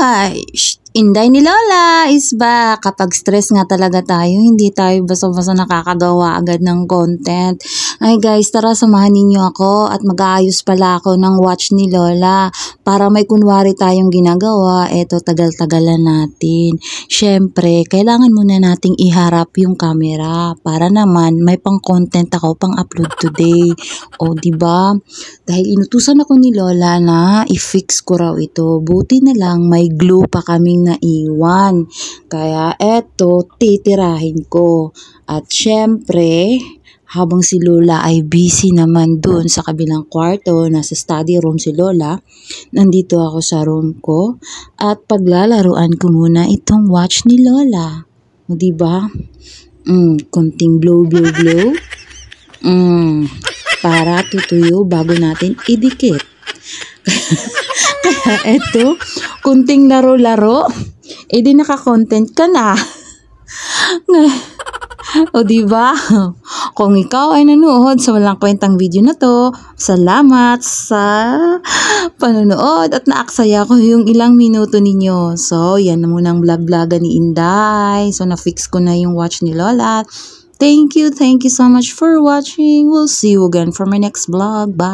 Ay, Inday ni Lola is back. Kapag stress nga talaga tayo, hindi tayo basta-basta nakakagawa agad ng content. Ay guys, tara samahan ninyo ako at mag-aayos pala ako ng watch ni Lola para may kunwari tayong ginagawa. Eto, tagal-tagalan natin. Syempre, kailangan muna nating iharap yung camera para naman may pang-content ako, pang-upload today. O, diba? Dahil inutusan ako ni Lola na i-fix ko raw ito. Buti na lang may glue pa kaming naiwan. Kaya eto, titirahin ko. At syempre, habang si Lola ay busy naman dun sa kabilang kwarto, nasa study room si Lola, nandito ako sa room ko at paglalaruan ko muna itong watch ni Lola. O diba? Konting blow. Para tutuyo bago natin idikit. Kaya eto, kunting laro-laro, di naka-content ka na. O diba? Kung ikaw ay nanood sa walang kwentang video na to, salamat sa panonood at naaksaya ko yung ilang minuto ninyo. So, yan na munang vlog-vlogan ni Inday. So, na-fix ko na yung watch ni Lola. Thank you so much for watching. We'll see you again for my next vlog. Bye!